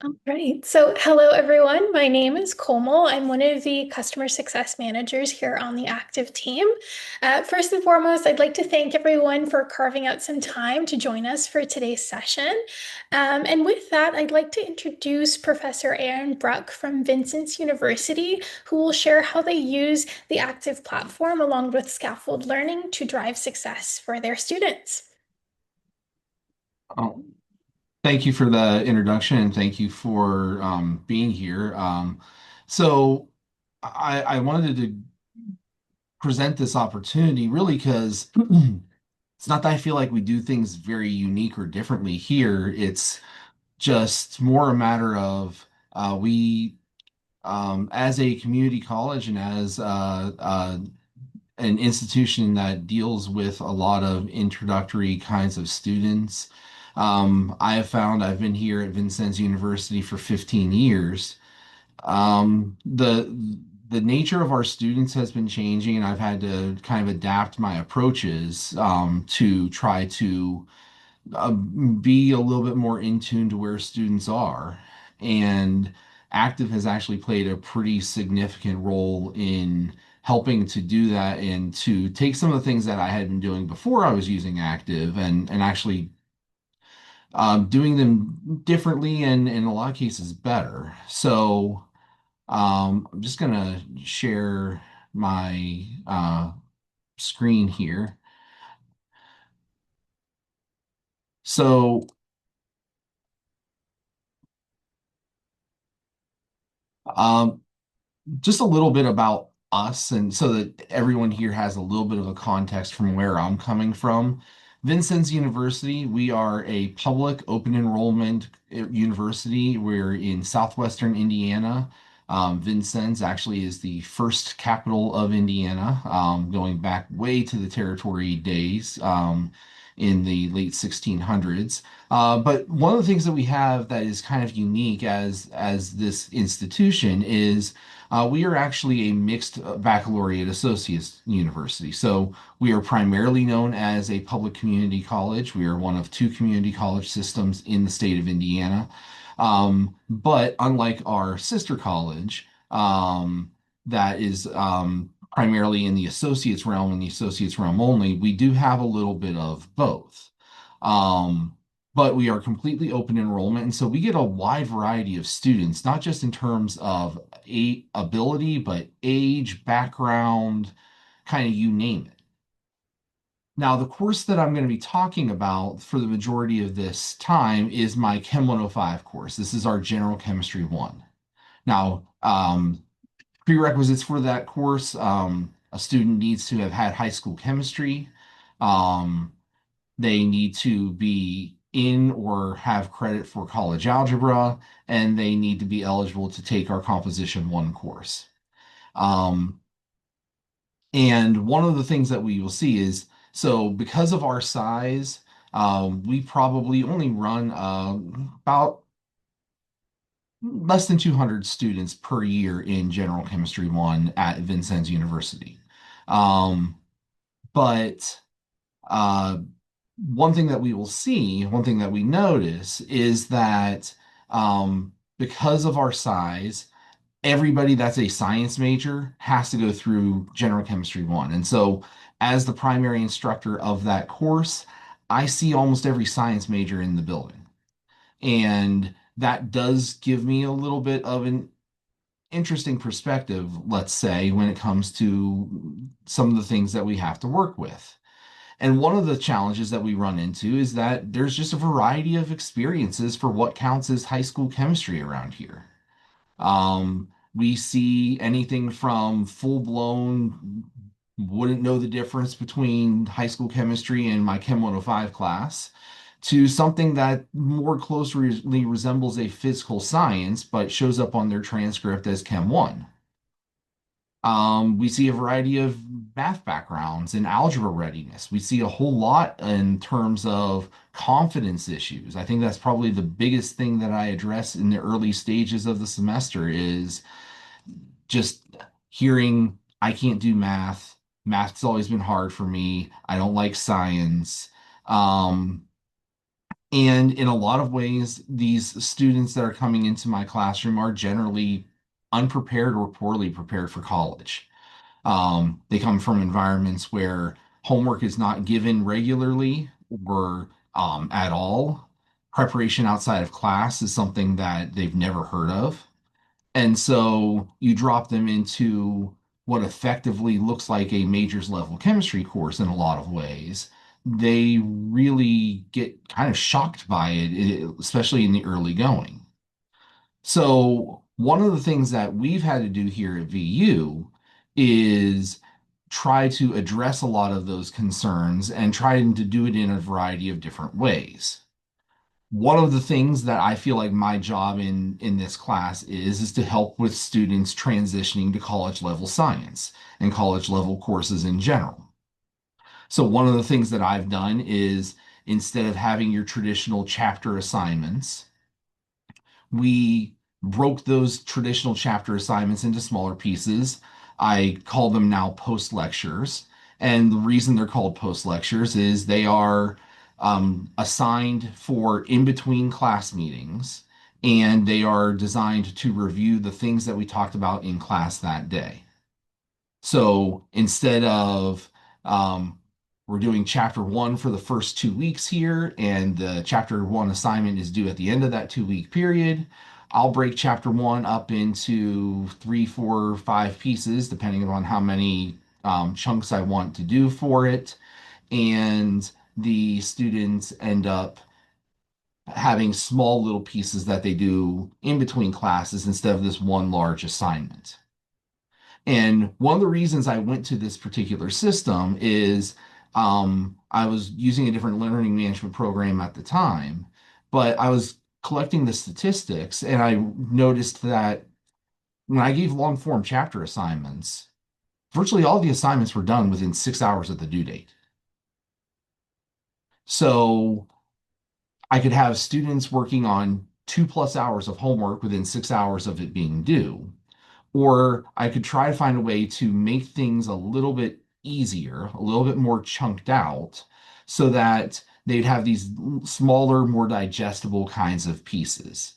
All right. So, hello, everyone. My name is Komal. I'm one of the customer success managers here on the Aktiv team. First and foremost, I'd like to thank everyone for carving out some time to join us for today's session. And with that, I'd like to introduce Professor Aaron Bruck from Vincennes University, who will share how they use the Aktiv platform along with scaffold learning to drive success for their students. Oh, thank you for the introduction and thank you for being here. So I wanted to present this opportunity really because it's not that I feel like we do things very unique or differently here. It's just more a matter of we, as a community college and as an institution that deals with a lot of introductory kinds of students. I have found I've been here at Vincennes University for 15 years. The nature of our students has been changing, and I've had to kind of adapt my approaches to try to be a little bit more in tune to where students are. And Active has actually played a pretty significant role in helping to do that and to take some of the things that I had been doing before I was using Active and actually doing them differently and in a lot of cases better. So I'm just gonna share my screen here. So um, just a little bit about us, and so that everyone here has a little bit of a context from where I'm coming from. Vincennes University, we are a public open enrollment university. We're in southwestern Indiana. Vincennes actually is the first capital of Indiana, going back way to the territory days in the late 1600s. But one of the things that we have that is kind of unique as this institution is we are actually a mixed baccalaureate associates university. So we are primarily known as a public community college. We are one of two community college systems in the state of Indiana. But unlike our sister college, that is primarily in the associates realm and the associates realm only, we do have a little bit of both. Um, but we are completely open enrollment. And so we get a wide variety of students, not just in terms of ability, but age, background, kind of you name it. Now, the course that I'm going to be talking about for the majority of this time is my Chem 105 course. This is our General Chemistry 1. Now, prerequisites for that course, a student needs to have had high school chemistry. Um, they need to be in or have credit for college algebra, and they need to be eligible to take our Composition 1 course. Um, and one of the things that we will see is so because of our size, we probably only run about less than 200 students per year in General Chemistry 1 at Vincennes University. Um, but uh, one thing that we will see, one thing that we notice is that because of our size, everybody that's a science major has to go through General Chemistry 1. And so, as the primary instructor of that course, I see almost every science major in the building. And that does give me a little bit of an interesting perspective, let's say, when it comes to some of the things that we have to work with. And one of the challenges that we run into is that there's just a variety of experiences for what counts as high school chemistry around here. We see anything from full blown, wouldn't know the difference between high school chemistry and my Chem 105 class, to something that more closely resembles a physical science, but shows up on their transcript as Chem 1. We see a variety of math backgrounds and algebra readiness. We see a whole lot in terms of confidence issues. I think that's probably the biggest thing that I address in the early stages of the semester is just hearing, I can't do math. Math's always been hard for me. I don't like science. Um, And in a lot of ways, these students that are coming into my classroom are generally unprepared or poorly prepared for college. They come from environments where homework is not given regularly or at all. Preparation outside of class is something that they've never heard of. And so you drop them into what effectively looks like a majors level chemistry course in a lot of ways. They really get kind of shocked by it, especially in the early going. So, one of the things that we've had to do here at VU is try to address a lot of those concerns and trying to do it in a variety of different ways. One of the things that I feel like my job in this class is to help with students transitioning to college level science and college level courses in general. So one of the things that I've done is instead of having your traditional chapter assignments, we broke those traditional chapter assignments into smaller pieces. I call them now post lectures. And the reason they're called post lectures is they are assigned for in between class meetings, and they are designed to review the things that we talked about in class that day. So instead of um, we're doing chapter one for the first 2 weeks here, and the chapter one assignment is due at the end of that 2 week period, I'll break chapter one up into three, four, five pieces, depending on how many chunks I want to do for it. And the students end up having small little pieces that they do in between classes instead of this one large assignment. And one of the reasons I went to this particular system is I was using a different learning management program at the time, but I was collecting the statistics and I noticed that when I gave long form chapter assignments, virtually all the assignments were done within 6 hours of the due date. So I could have students working on 2+ hours of homework within 6 hours of it being due. Or I could try to find a way to make things a little bit easier, a little bit more chunked out, so that they'd have these smaller, more digestible kinds of pieces.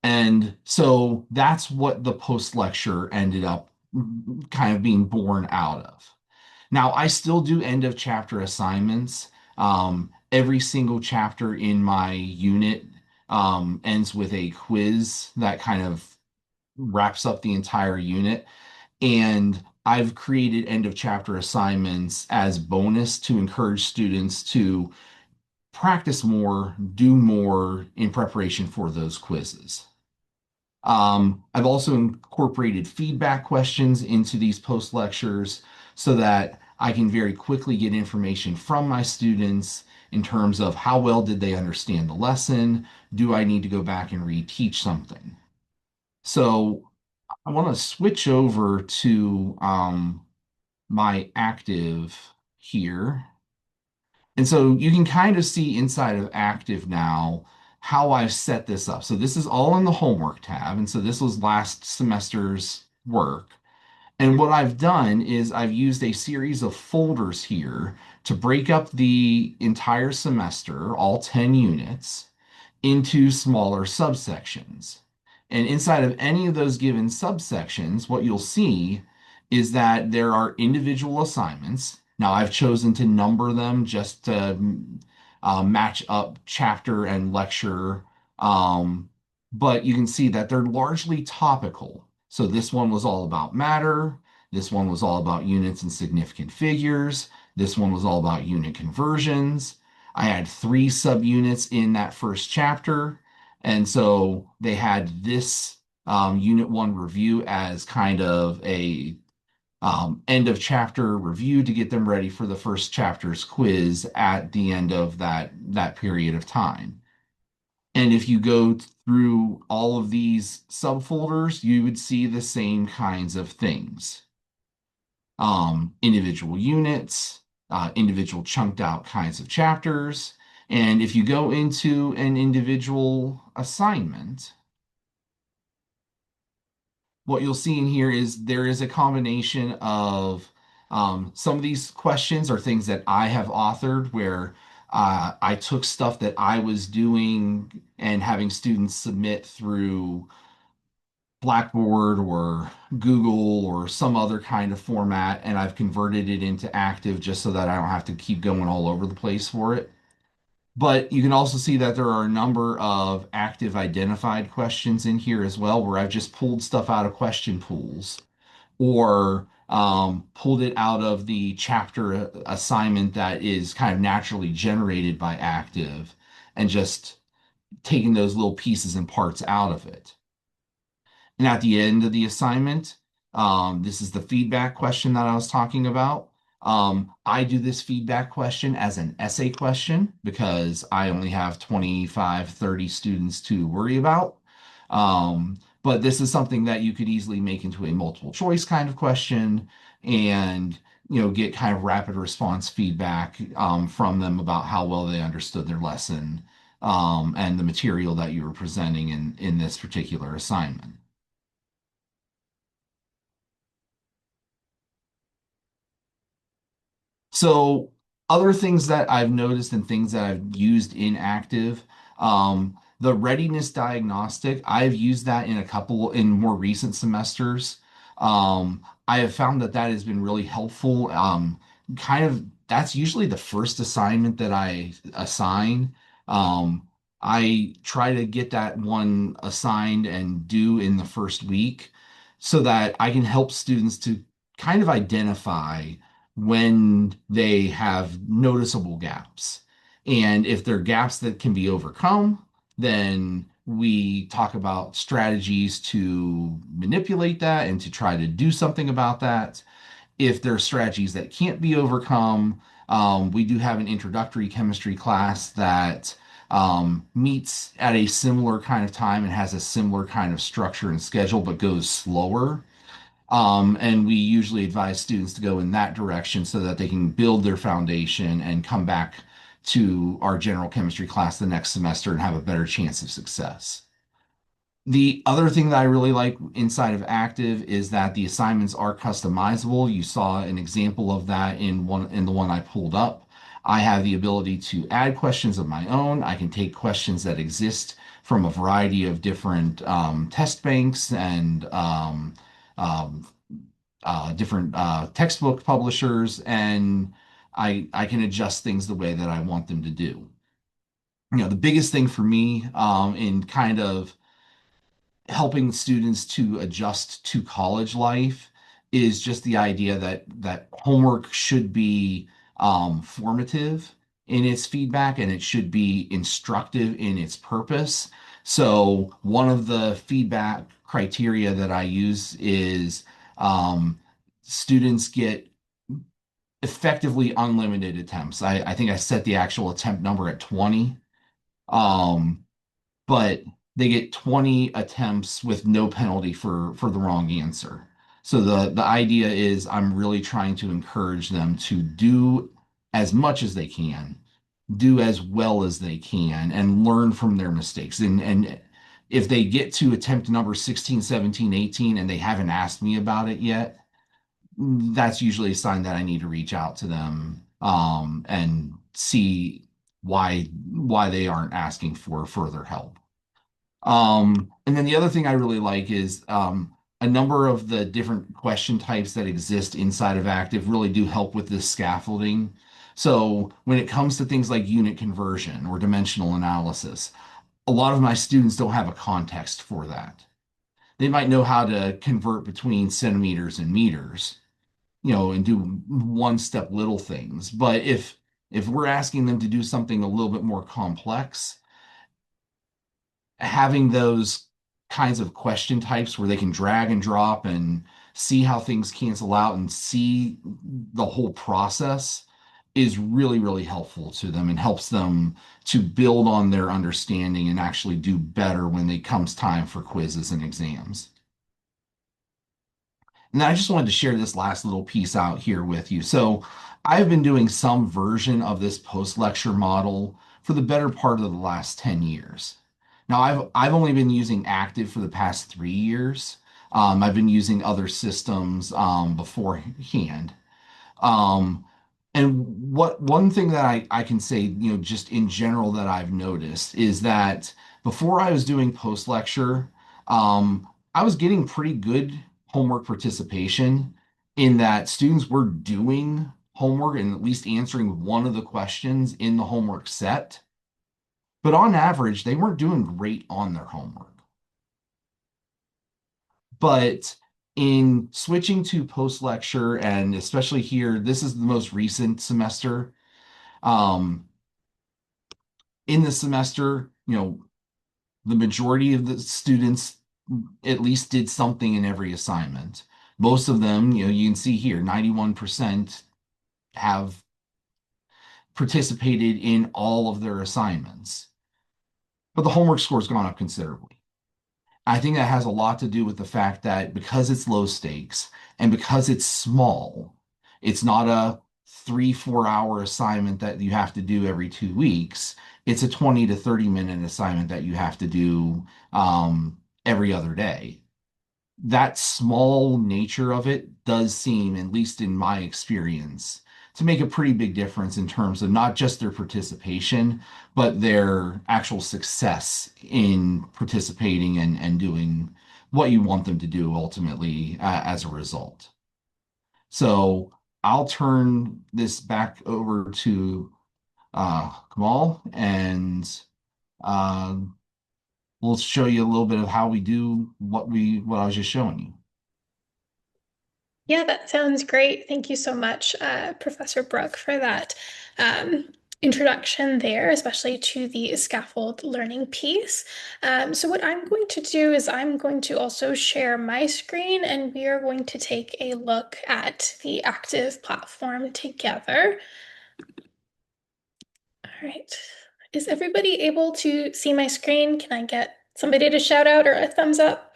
And so that's what the post lecture ended up kind of being born out of. Now, I still do end of chapter assignments. Every single chapter in my unit ends with a quiz that kind of wraps up the entire unit. And I've created end of chapter assignments as bonus to encourage students to practice more, do more in preparation for those quizzes. I've also incorporated feedback questions into these post lectures so that I can very quickly get information from my students in terms of how well did they understand the lesson? Do I need to go back and reteach something? So I want to switch over to my Aktiv here. And so you can kind of see inside of Aktiv now how I've set this up. So this is all in the homework tab. And so this was last semester's work. And what I've done is I've used a series of folders here to break up the entire semester, all 10 units, into smaller subsections. And inside of any of those given subsections, what you'll see is that there are individual assignments. Now, I've chosen to number them just to match up chapter and lecture. Um, but you can see that they're largely topical. So this one was all about matter. This one was all about units and significant figures. This one was all about unit conversions. I had 3 subunits in that first chapter. And so they had this unit one review as kind of a end of chapter review to get them ready for the first chapter's quiz at the end of that period of time. And if you go through all of these subfolders, you would see the same kinds of things. Individual units, individual chunked out kinds of chapters. And if you go into an individual assignment, what you'll see in here is there is a combination of some of these questions are things that I have authored where I took stuff that I was doing and having students submit through Blackboard or Google or some other kind of format, and I've converted it into Aktiv just so that I don't have to keep going all over the place for it. But you can also see that there are a number of active identified questions in here as well, where I've just pulled stuff out of question pools or pulled it out of the chapter assignment that is kind of naturally generated by Aktiv and just taking those little pieces and parts out of it. And at the end of the assignment, this is the feedback question that I was talking about. I do this feedback question as an essay question because I only have 25, 30 students to worry about. But this is something that you could easily make into a multiple choice kind of question and get kind of rapid response feedback from them about how well they understood their lesson and the material that you were presenting in this particular assignment. So other things that I've noticed and things that I've used in Active, the readiness diagnostic, I've used that in a couple in more recent semesters. I have found that that has been really helpful. Kind of that's usually the first assignment that I assign. I try to get that one assigned and due in the first week so that I can help students to kind of identify when they have noticeable gaps. And if they're gaps that can be overcome, then we talk about strategies to manipulate that and to try to do something about that. If there are strategies that can't be overcome, we do have an introductory chemistry class that meets at a similar kind of time and has a similar kind of structure and schedule, but goes slower. And we usually advise students to go in that direction so that they can build their foundation and come back to our general chemistry class the next semester and have a better chance of success. The other thing that I really like inside of Active is that the assignments are customizable. You saw an example of that in the one I pulled up. I have the ability to add questions of my own. I can take questions that exist from a variety of different test banks and um, different textbook publishers, and I can adjust things the way that I want them to do. The biggest thing for me in kind of helping students to adjust to college life is just the idea that homework should be formative in its feedback and it should be instructive in its purpose. So one of the feedback criteria that I use is students get effectively unlimited attempts. I think I set the actual attempt number at 20. Um, but they get 20 attempts with no penalty for the wrong answer. So the idea is I'm really trying to encourage them to do as much as they can, do as well as they can, and learn from their mistakes. And if they get to attempt number 16, 17, 18, and they haven't asked me about it yet, that's usually a sign that I need to reach out to them and see why they aren't asking for further help. And then the other thing I really like is a number of the different question types that exist inside of Active really do help with this scaffolding. So when it comes to things like unit conversion or dimensional analysis, a lot of my students don't have a context for that. They might know how to convert between centimeters and meters, and do one step little things. But if we're asking them to do something a little bit more complex, having those kinds of question types where they can drag and drop and see how things cancel out and see the whole process is really, really helpful to them and helps them to build on their understanding and actually do better when it comes time for quizzes and exams. And I just wanted to share this last little piece out here with you. So I've been doing some version of this post-lecture model for the better part of the last 10 years. Now I've only been using Active for the past 3 years. I've been using other systems beforehand. Um, And what one thing that I can say, just in general that I've noticed is that before I was doing post lecture, I was getting pretty good homework participation in that students were doing homework and at least answering one of the questions in the homework set. But on average, they weren't doing great on their homework. But in switching to post lecture, and especially here, this is the most recent semester. Um, in the semester, the majority of the students at least did something in every assignment. Most of them, you can see here, 91% have participated in all of their assignments. But the homework score's gone up considerably. I think that has a lot to do with the fact that because it's low stakes and because it's small, it's not a 3, 4 hour assignment that you have to do every 2 weeks. It's a 20 to 30 minute assignment that you have to do every other day. That small nature of it does seem, at least in my experience, to make a pretty big difference in terms of not just their participation, but their actual success in participating and doing what you want them to do ultimately as a result. So I'll turn this back over to Kamal, and uh, we'll show you a little bit of how we do what I was just showing you. Yeah, that sounds great. Thank you so much, Professor Bruck, for that introduction there, especially to the scaffold learning piece. So what I'm going to do is I'm going to also share my screen and we are going to take a look at the Aktiv platform together. All right. Is everybody able to see my screen? Can I get somebody to shout out or a thumbs up?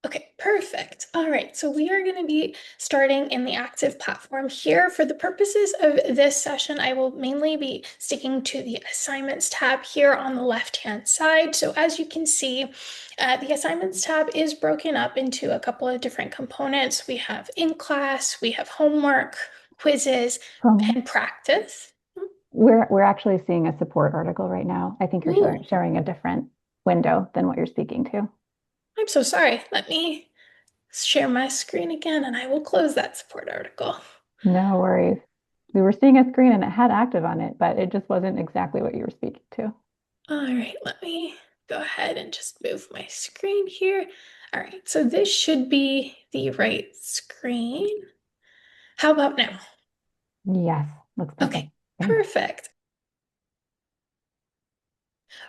Okay, perfect. All right, so we are going to be starting in the Aktiv platform here. For the purposes of this session, I will mainly be sticking to the assignments tab here on the left-hand side. So as you can see, the assignments tab is broken up into a couple of different components. We have in class, we have homework, quizzes, Um, and practice. we're actually seeing a support article right now. I think you're Ooh, sharing a different window than what you're speaking to. I'm so sorry. Let me share my screen again and I will close that support article. No worries. We were seeing a screen and it had active on it, but it just wasn't exactly what you were speaking to. All right, let me go ahead and just move my screen here. All right, so this should be the right screen. How about now? Yes, looks perfect. Okay, Thanks. perfect.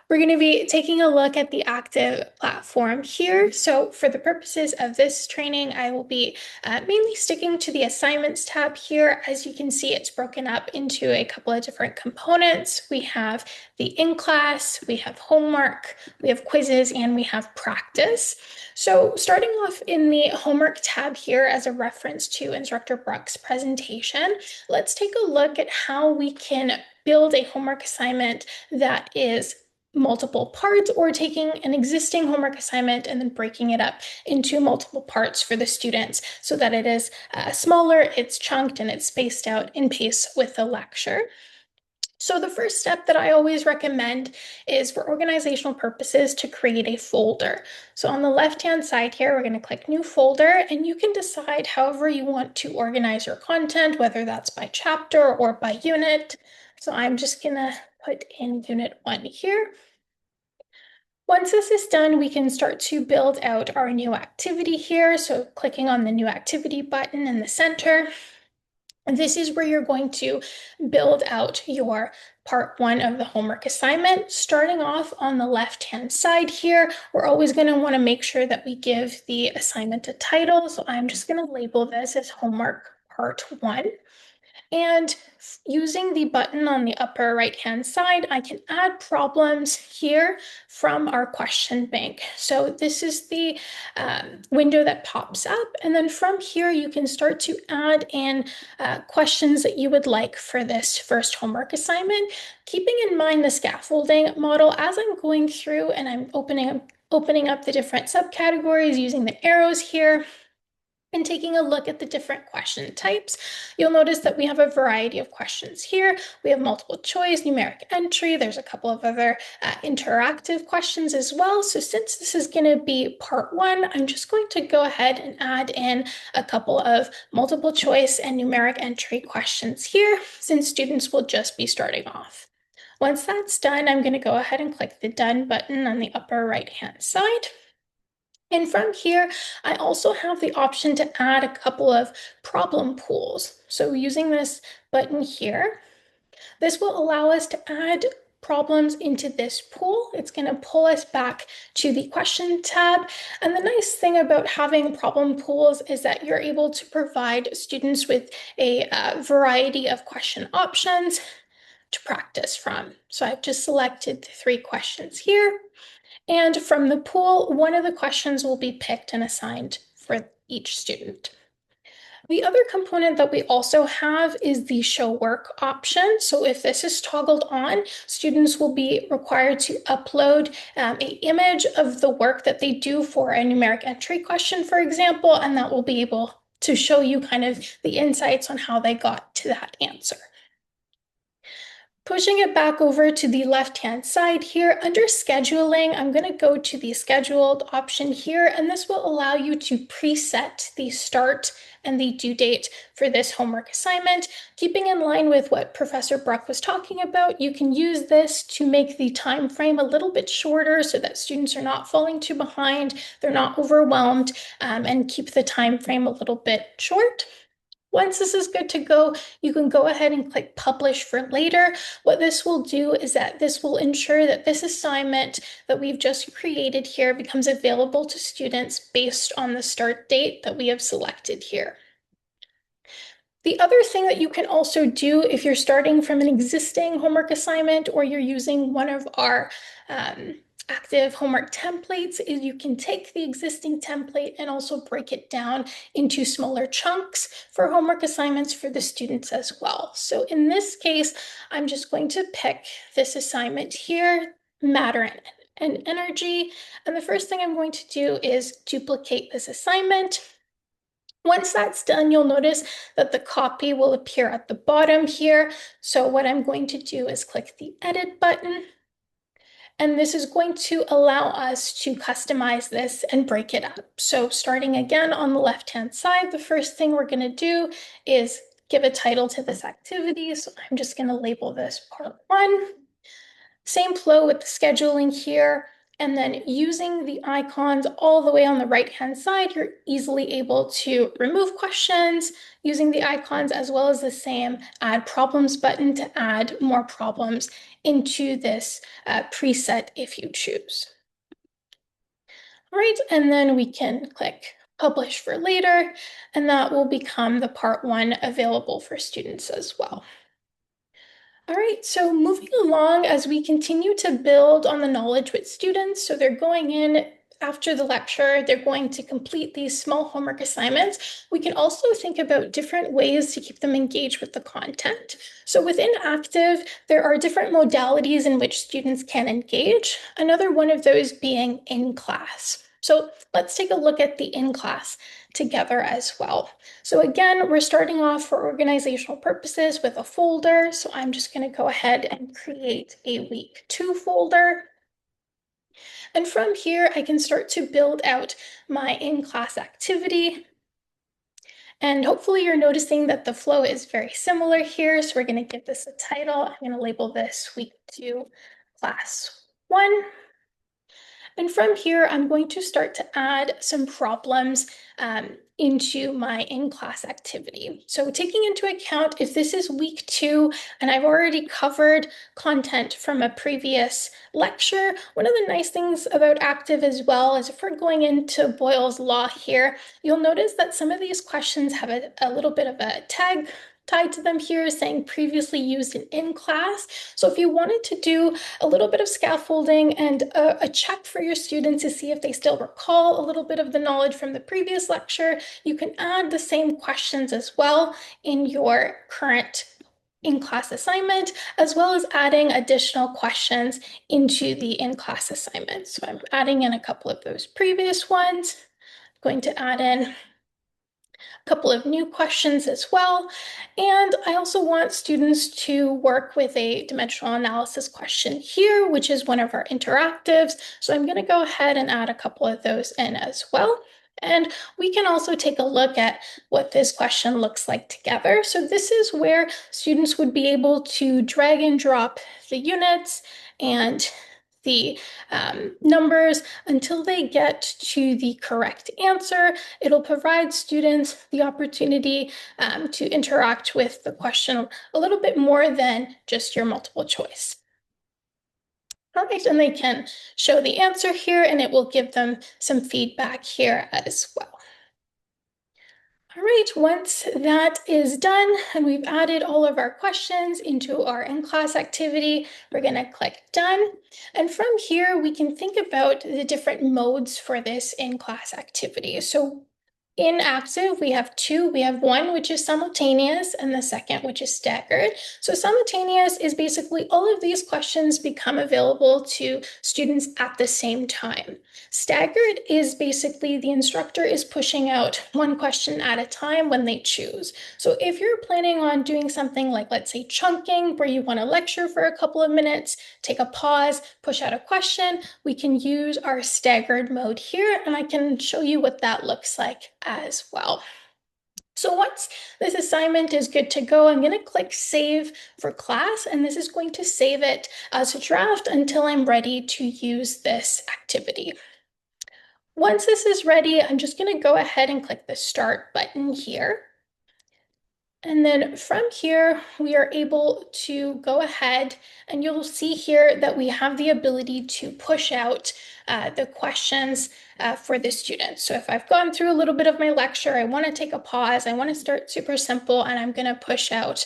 We're going to be taking a look at the Aktiv platform here. So for the purposes of this training, I will be mainly sticking to the assignments tab here. As you can see, it's broken up into a couple of different components. We have the in-class, we have homework, we have quizzes, and we have practice. So starting off in the homework tab here as a reference to Instructor Bruck's presentation, let's take a look at how we can build a homework assignment that is multiple parts or taking an existing homework assignment and then breaking it up into multiple parts for the students so that it is smaller, it's chunked, and it's spaced out in pace with the lecture. So the first step that I always recommend is for organizational purposes to create a folder. So on the left-hand side here, we're going to click new folder and you can decide however you want to organize your content, whether that's by chapter or by unit. So I'm just going to put in unit 1 here. Once this is done, we can start to build out our new activity here. So clicking on the new activity button in the center. And this is where you're going to build out your part 1 of the homework assignment. Starting off on the left-hand side here, we're always going to want to make sure that we give the assignment a title. So I'm just going to label this as homework part 1. And using the button on the upper right-hand side, I can add problems here from our question bank. So this is the window that pops up. And then from here, you can start to add in questions that you would like for this first homework assignment, keeping in mind the scaffolding model as I'm going through and I'm opening up the different subcategories using the arrows here. And taking a look at the different question types, you'll notice that we have a variety of questions here. We have multiple choice, numeric entry. There's a couple of other interactive questions as well. So since this is going to be part one, I'm just going to go ahead and add in a couple of multiple choice and numeric entry questions here, since students will just be starting off. Once that's done, I'm going to go ahead and click the Done button on the upper right-hand side. And from here, I also have the option to add a couple of problem pools. So using this button here, this will allow us to add problems into this pool. It's going to pull us back to the question tab. And the nice thing about having problem pools is that you're able to provide students with a variety of question options to practice from. So I've just selected the 3 questions here. And from the pool, one of the questions will be picked and assigned for each student. The other component that we also have is the show work option. So if this is toggled on, students will be required to upload an image of the work that they do for a numeric entry question, for example, and that will be able to show you kind of the insights on how they got to that answer. Pushing it back over to the left-hand side here, under scheduling, I'm going to go to the scheduled option here, and this will allow you to preset the start and the due date for this homework assignment. Keeping in line with what Professor Bruck was talking about, you can use this to make the time frame a little bit shorter so that students are not falling too behind, they're not overwhelmed, and keep the time frame a little bit short. Once this is good to go, you can go ahead and click Publish for later. What this will do is that this will ensure that this assignment that we've just created here becomes available to students based on the start date that we have selected here. The other thing that you can also do if you're starting from an existing homework assignment or you're using one of our active homework templates is you can take the existing template and also break it down into smaller chunks for homework assignments for the students as well. So in this case, I'm just going to pick this assignment here, matter and energy. And the first thing I'm going to do is duplicate this assignment. Once that's done, you'll notice that the copy will appear at the bottom here. So what I'm going to do is click the Edit button. And this is going to allow us to customize this and break it up. So starting again on the left-hand side, the first thing we're going to do is give a title to this activity. So I'm just going to label this part 1. Same flow with the scheduling here. And then using the icons all the way on the right-hand side, you're easily able to remove questions using the icons, as well as the same Add Problems button to add more problems into this preset if you choose. All right, and then we can click Publish for later, and that will become the part 1 available for students as well. All right, so moving along as we continue to build on the knowledge with students, so they're going in after the lecture, they're going to complete these small homework assignments. We can also think about different ways to keep them engaged with the content. So within Aktiv, there are different modalities in which students can engage. Another one of those being in class. So let's take a look at the in class together as well. So again, we're starting off for organizational purposes with a folder. So I'm just going to go ahead and create a week 2 folder. And from here, I can start to build out my in-class activity. And hopefully you're noticing that the flow is very similar here. So we're going to give this a title. I'm going to label this week 2 class 1. And from here, I'm going to start to add some problems into my in-class activity. So taking into account if this is week 2 and I've already covered content from a previous lecture, one of the nice things about Aktiv as well is if we're going into Boyle's Law here, you'll notice that some of these questions have a little bit of a tag tied to them here saying previously used in class. So if you wanted to do a little bit of scaffolding and a check for your students to see if they still recall a little bit of the knowledge from the previous lecture, you can add the same questions as well in your current in-class assignment, as well as adding additional questions into the in-class assignment. So I'm adding in a couple of those previous ones. I'm going to add in couple of new questions as well. And I also want students to work with a dimensional analysis question here, which is one of our interactives. So I'm going to go ahead and add a couple of those in as well. And we can also take a look at what this question looks like together. So this is where students would be able to drag and drop the units and the numbers until they get to the correct answer. It'll provide students the opportunity to interact with the question a little bit more than just your multiple choice. All right, and they can show the answer here, and it will give them some feedback here as well. All right, once that is done and we've added all of our questions into our in-class activity, we're going to click done. And from here, we can think about the different modes for this in-class activity. So in Aktiv, we have two. We have one, which is simultaneous, and the second, which is staggered. So simultaneous is basically all of these questions become available to students at the same time. Staggered is basically the instructor is pushing out one question at a time when they choose. So if you're planning on doing something like, let's say, chunking, where you want to lecture for a couple of minutes, take a pause, push out a question, we can use our staggered mode here, and I can show you what that looks like as well. So once this assignment is good to go, I'm going to click Save for Class, and this is going to save it as a draft until I'm ready to use this activity. Once this is ready, I'm just going to go ahead and click the Start button here. And then from here, we are able to go ahead and you'll see here that we have the ability to push out the questions for the students. So if I've gone through a little bit of my lecture, I want to take a pause, I want to start super simple, and I'm going to push out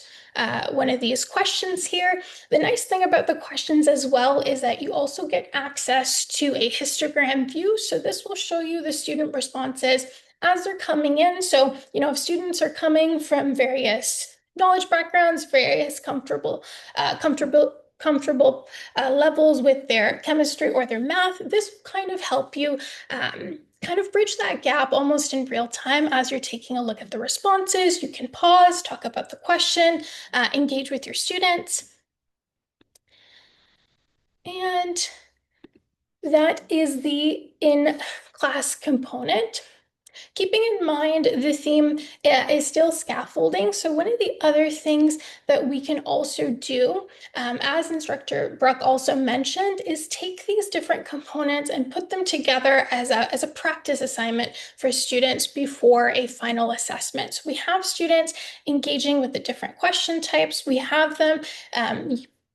one of these questions here. The nice thing about the questions as well is that you also get access to a histogram view. So this will show you the student responses as they're coming in. So, if students are coming from various knowledge backgrounds, various comfortable levels with their chemistry or their math, this will kind of help you kind of bridge that gap almost in real time as you're taking a look at the responses. You can pause, talk about the question, engage with your students. And that is the in-class component. Keeping in mind the theme is still scaffolding. So one of the other things that we can also do, as Instructor Bruck also mentioned, is take these different components and put them together as a practice assignment for students before a final assessment. So we have students engaging with the different question types. We have them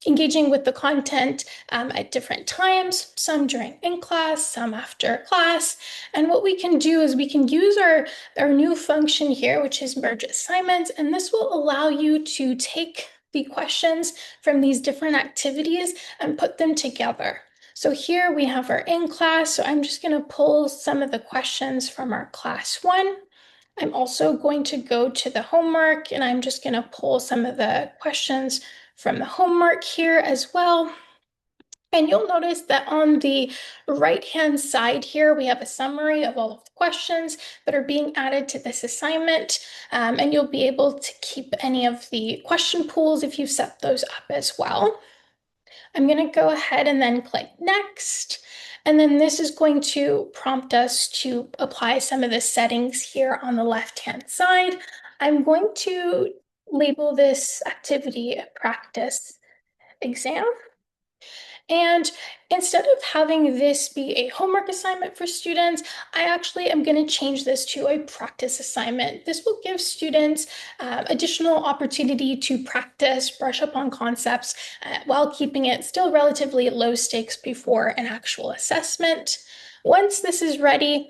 engaging with the content at different times, some during in class, some after class. And what we can do is we can use our new function here, which is merge assignments, and this will allow you to take the questions from these different activities and put them together. So here we have our in class, so I'm just going to pull some of the questions from our class one. I'm also going to go to the homework, and I'm just going to pull some of the questions from the homework here as well. And you'll notice that on the right-hand side here, we have a summary of all of the questions that are being added to this assignment. And you'll be able to keep any of the question pools if you've set those up as well. I'm going to go ahead and then click Next. And then this is going to prompt us to apply some of the settings here on the left-hand side. I'm going to label this activity a practice exam. And instead of having this be a homework assignment for students, I actually am going to change this to a practice assignment. This will give students additional opportunity to practice, brush up on concepts while keeping it still relatively low stakes before an actual assessment. Once this is ready,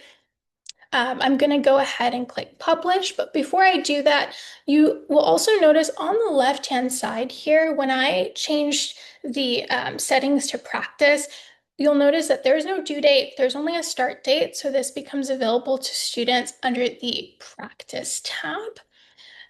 I'm going to go ahead and click publish, but before I do that, you will also notice on the left-hand side here, when I changed the settings to practice, you'll notice that there's no due date, there's only a start date, so this becomes available to students under the practice tab.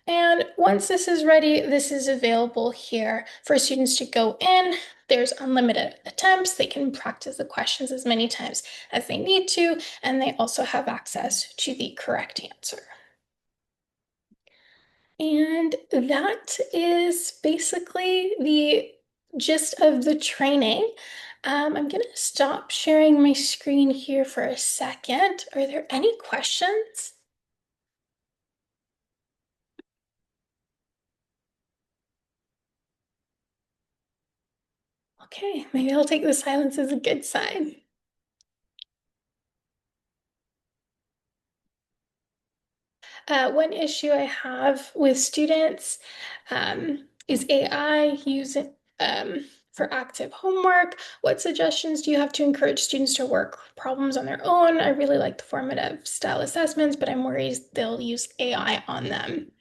And once this is ready, this is available here for students to go in. There's unlimited attempts. They can practice the questions as many times as they need to, and they also have access to the correct answer. And that is basically the gist of the training. I'm going to stop sharing my screen here for a second. Are there any questions? Okay, maybe I'll take the silence as a good sign. One issue I have with students is AI using for active homework. What suggestions do you have to encourage students to work problems on their own? I really like the formative style assessments, but I'm worried they'll use AI on them.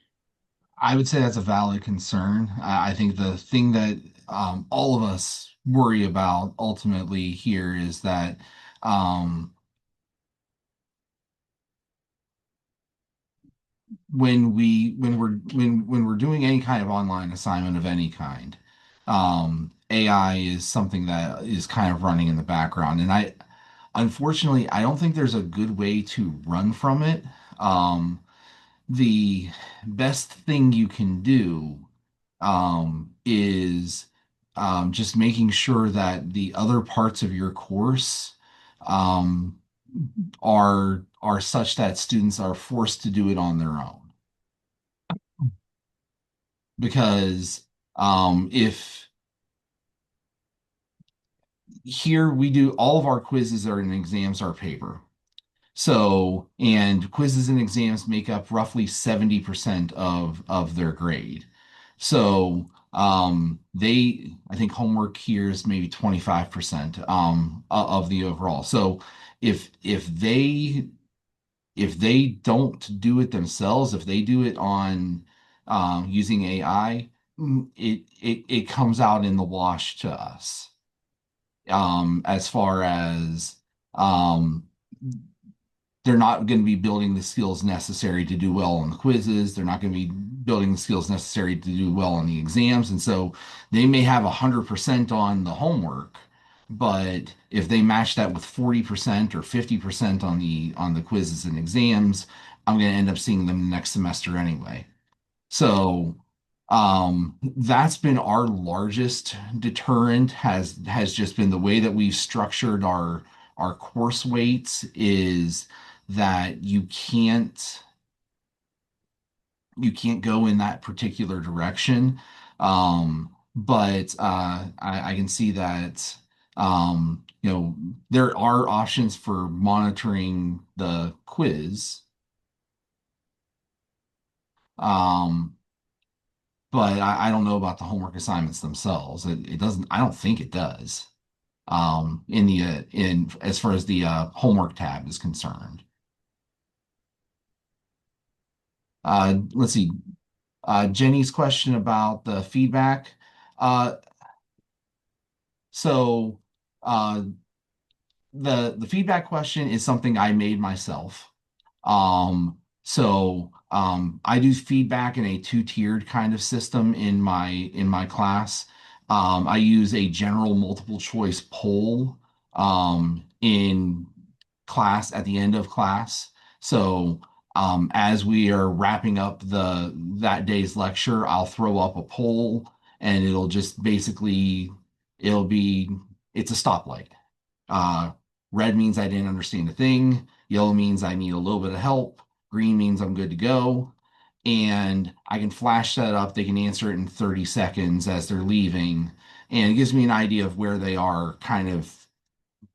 I would say that's a valid concern. I think the thing that all of us worry about ultimately here is that um, when we're doing any kind of online assignment of any kind, AI is something that is kind of running in the background, and I unfortunately I don't think there's a good way to run from it. The best thing you can do is just making sure that the other parts of your course um, are such that students are forced to do it on their own. Because if here we do all of our quizzes are and exams are paper. So, and quizzes and exams make up roughly 70% of their grade. So, I think homework here is maybe 25% of the overall. So, if they don't do it themselves, if they do it on using AI, it comes out in the wash to us. As far as um, they're not going to be building the skills necessary to do well on the quizzes. They're not going to be building the skills necessary to do well on the exams. And so they may have 100% on the homework, but if they match that with 40% or 50% on the quizzes and exams, I'm going to end up seeing them next semester anyway. So that's been our largest deterrent has just been the way that we've structured our course weights is that you can't go in that particular direction. But I can see that there are options for monitoring the quiz. Um, but I don't know about the homework assignments themselves. It doesn't. I don't think it does. In the in as far as the homework tab is concerned. Let's see. Jenny's question about the feedback. Uh, so uh, the feedback question is something I made myself. I do feedback in a two-tiered kind of system in my class. I use a general multiple choice poll in class at the end of class. So as we are wrapping up the that day's lecture, I'll throw up a poll and it'll just basically it'll be it's a stoplight. Uh, Red means I didn't understand a thing. Yellow means I need a little bit of help. Green means I'm good to go. And I can flash that up. They can answer it in 30 seconds as they're leaving. And it gives me an idea of where they are kind of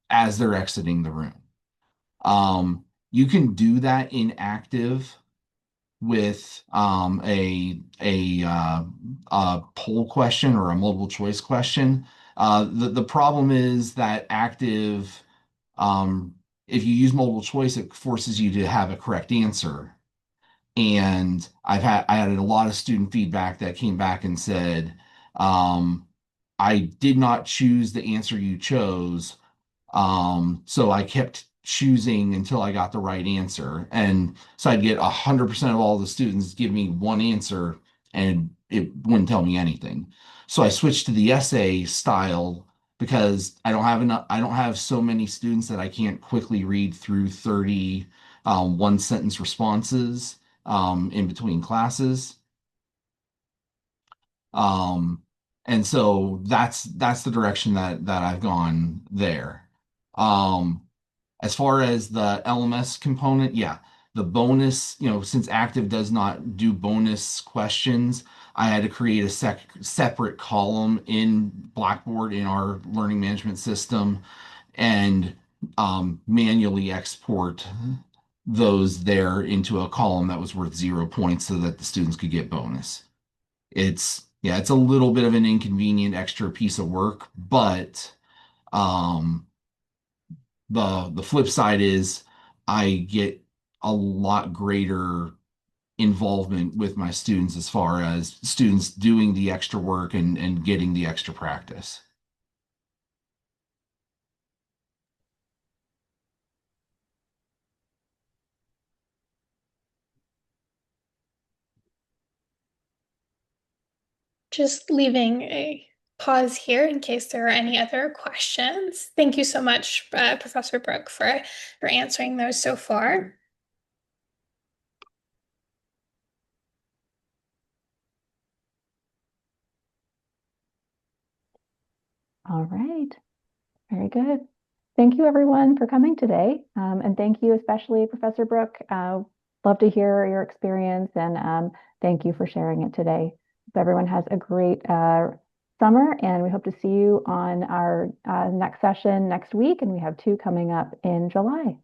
as they're exiting the room. You can do that in active with a poll question or a multiple choice question. The problem is that active if you use multiple choice, it forces you to have a correct answer. And I had a lot of student feedback that came back and said, I did not choose the answer you chose. So I kept choosing until I got the right answer. And so I'd get 100% of all the students give me one answer and it wouldn't tell me anything. So I switched to the essay style because I don't have so many students that I can't quickly read through 30 one sentence responses in between classes. And so that's the direction that I've gone there. Um, as far as the LMS component, yeah, the bonus, since Active does not do bonus questions, I had to create a separate column in Blackboard in our learning management system and manually export those there into a column that was worth 0 points so that the students could get bonus. It's a little bit of an inconvenient extra piece of work, but um, the flip side is I get a lot greater involvement with my students as far as students doing the extra work and getting the extra practice. Just leaving a pause here in case there are any other questions. Thank you so much, Professor Bruck, for answering those so far. All right. Very good. Thank you, everyone, for coming today. And thank you, especially Professor Brook. Love to hear your experience, and thank you for sharing it today. Hope everyone has a great summer, and we hope to see you on our next session next week, and we have two coming up in July.